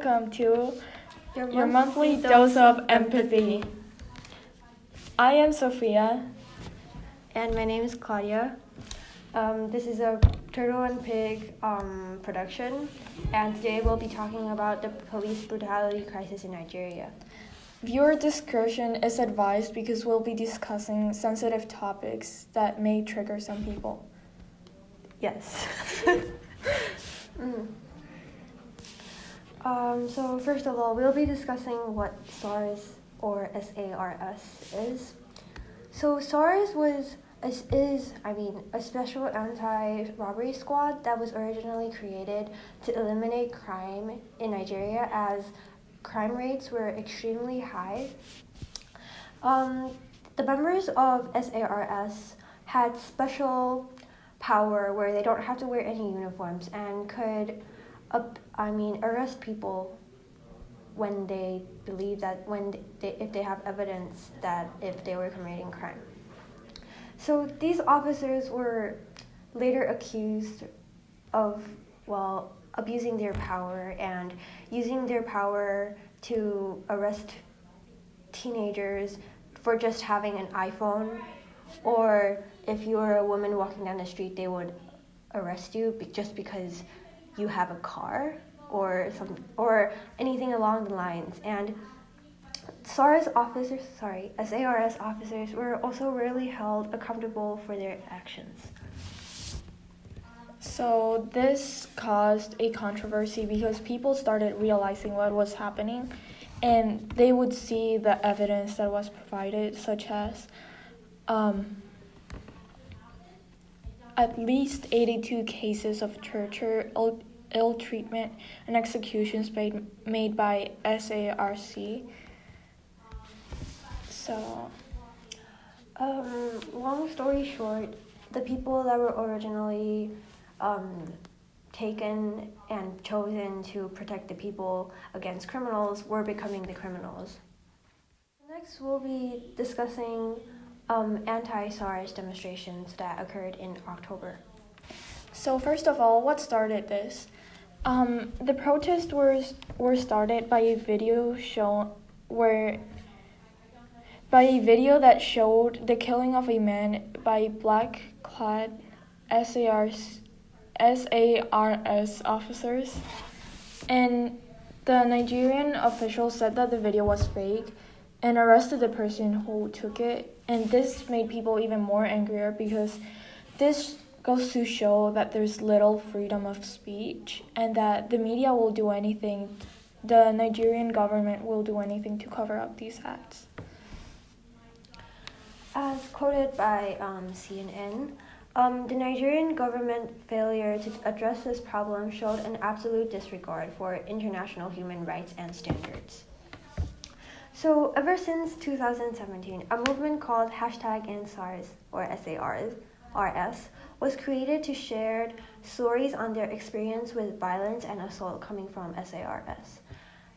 welcome to your monthly dose of empathy. I am Sophia. And my name is Claudia. This is a Turtle and Pig production, and today we'll be talking about the police brutality crisis in Nigeria. Viewer discretion is advised because we'll be discussing sensitive topics that may trigger some people. Yes. So first of all, we'll be discussing what SARS or SARS is. So SARS is a special anti-robbery squad that was originally created to eliminate crime in Nigeria as crime rates were extremely high. The members of SARS had special power where they don't have to wear any uniforms and could arrest people when they believe that if they have evidence that if they were committing crime. So these officers were later accused of abusing their power and using their power to arrest teenagers for just having an iPhone, or if you were a woman walking down the street, they would arrest you just because you have a car or anything along the lines. And SARS officers were also rarely held accountable for their actions. So this caused a controversy because people started realizing what was happening, and they would see the evidence that was provided, such as at least 82 cases of torture, ill treatment, and executions made by SARS. So, long story short, the people that were originally taken and chosen to protect the people against criminals were becoming the criminals. Next, we'll be discussing anti-SARS demonstrations that occurred in October. So first of all, what started this? The protests were started by a video that showed the killing of a man by black-clad SARS officers, and the Nigerian officials said that the video was fake and arrested the person who took it, and this made people even more angrier because this goes to show that there's little freedom of speech and that the media will do anything, the Nigerian government will do anything to cover up these acts. As quoted by CNN, the Nigerian government failure to address this problem showed an absolute disregard for international human rights and standards. So ever since 2017, a movement called #EndSARS or SARS was created to share stories on their experience with violence and assault coming from SARS.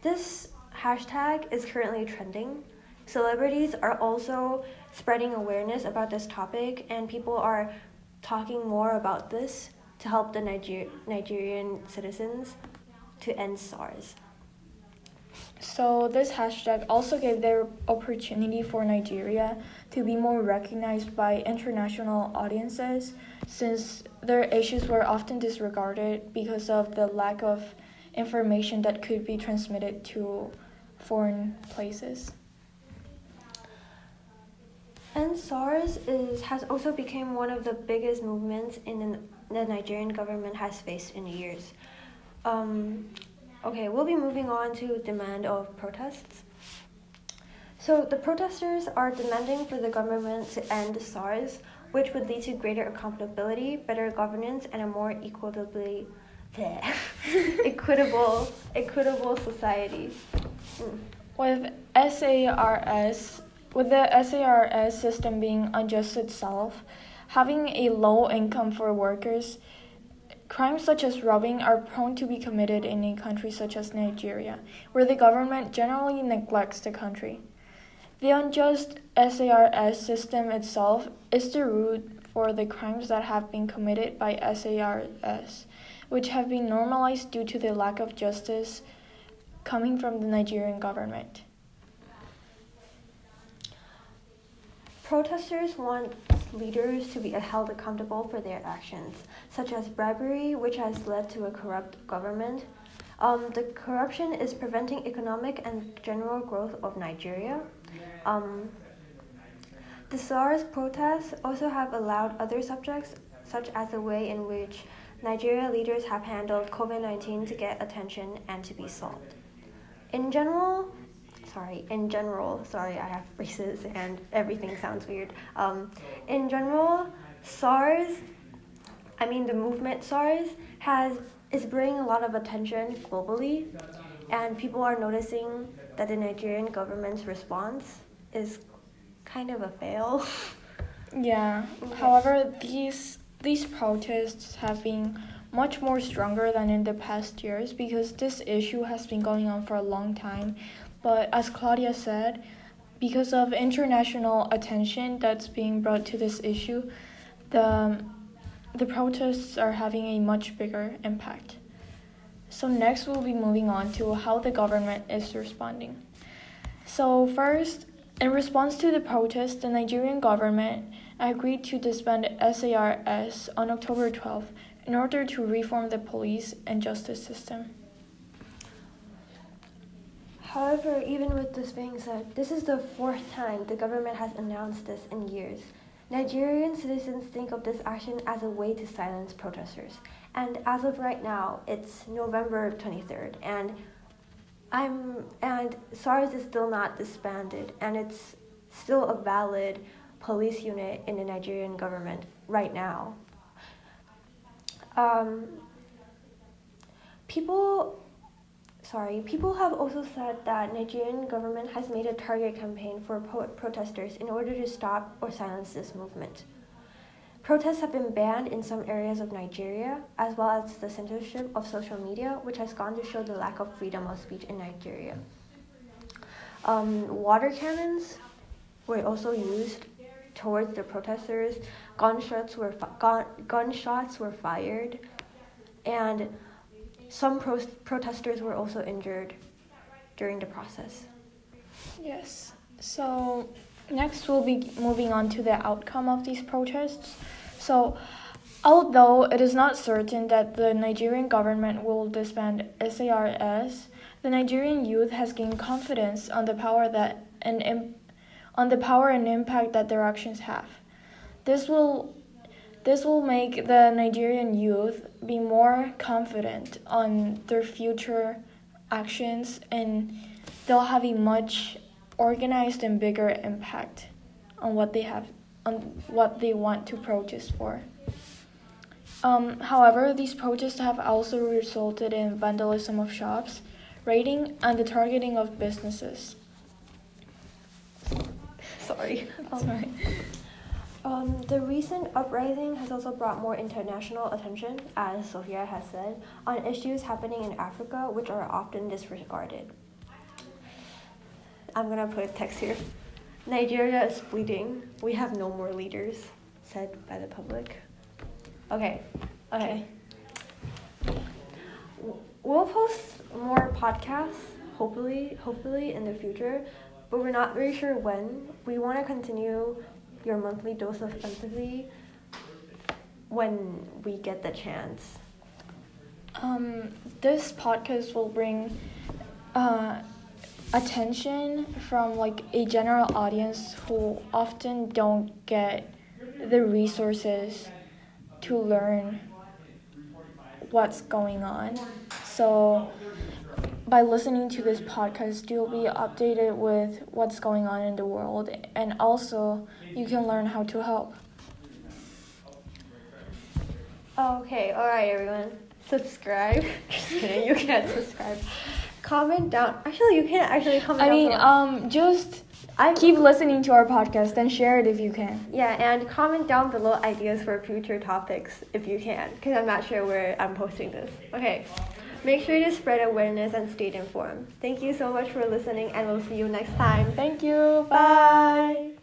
This hashtag is currently trending. Celebrities are also spreading awareness about this topic, and people are talking more about this to help the Nigerian citizens to end SARS. So this hashtag also gave the opportunity for Nigeria to be more recognized by international audiences, since their issues were often disregarded because of the lack of information that could be transmitted to foreign places. And SARS has also become one of the biggest movements the Nigerian government has faced in years. We'll be moving on to demand of protests. So the protesters are demanding for the government to end SARS, which would lead to greater accountability, better governance, and a more equitable society. With the SARS system being unjust itself, having a low income for workers, crimes such as robbing are prone to be committed in a country such as Nigeria, where the government generally neglects the country. The unjust SARS system itself is the root for the crimes that have been committed by SARS, which have been normalized due to the lack of justice coming from the Nigerian government. Protesters want leaders to be held accountable for their actions, such as bribery, which has led to a corrupt government. The corruption is preventing economic and general growth of Nigeria. The SARS protests also have allowed other subjects, such as the way in which Nigeria leaders have handled COVID-19 to get attention and to be solved. In general, I have phrases and everything sounds weird. In general, the movement SARS is bringing a lot of attention globally, and people are noticing that the Nigerian government's response is kind of a fail. Yeah. However, these protests have been much more stronger than in the past years because this issue has been going on for a long time. But as Claudia said, because of international attention that's being brought to this issue, the protests are having a much bigger impact. So next we'll be moving on to how the government is responding. So first, in response to the protests, the Nigerian government agreed to disband SARS on October 12th in order to reform the police and justice system. However, even with this being said, this is the fourth time the government has announced this in years. Nigerian citizens think of this action as a way to silence protesters. And as of right now, it's November 23rd, and SARS is still not disbanded, and it's still a valid police unit in the Nigerian government right now. People have also said that Nigerian government has made a target campaign for protesters in order to stop or silence this movement. Protests have been banned in some areas of Nigeria, as well as the censorship of social media, which has gone to show the lack of freedom of speech in Nigeria. Water cannons were also used towards the protesters. Gunshots were fired, and some protesters were also injured during the process. Yes. So next we'll be moving on to the outcome of these protests. So although it is not certain that the Nigerian government will disband SARS, the Nigerian youth has gained confidence on the power and impact that their actions have. This will make the Nigerian youth be more confident on their future actions, and they'll have a much organized and bigger impact on what they want to protest for. However, these protests have also resulted in vandalism of shops, raiding, and the targeting of businesses. Sorry. The recent uprising has also brought more international attention, as Sophia has said, on issues happening in Africa which are often disregarded. I'm gonna put a text here. Nigeria is bleeding. We have no more leaders, said by the public. Okay. We'll post more podcasts, hopefully in the future, but we're not very sure when. We want to continue your monthly dose of empathy when we get the chance. This podcast will bring attention from a general audience who often don't get the resources to learn what's going on. So by listening to this podcast, you'll be updated with what's going on in the world, and also you can learn how to help. Okay, alright everyone. Subscribe. Just kidding, you can't subscribe. Comment down. Actually, you can't actually comment down below. Keep listening to our podcast and share it if you can. Yeah, and comment down below ideas for future topics if you can, because I'm not sure where I'm posting this. Okay, make sure to spread awareness and stay informed. Thank you so much for listening, and we'll see you next time. Thank you. Bye.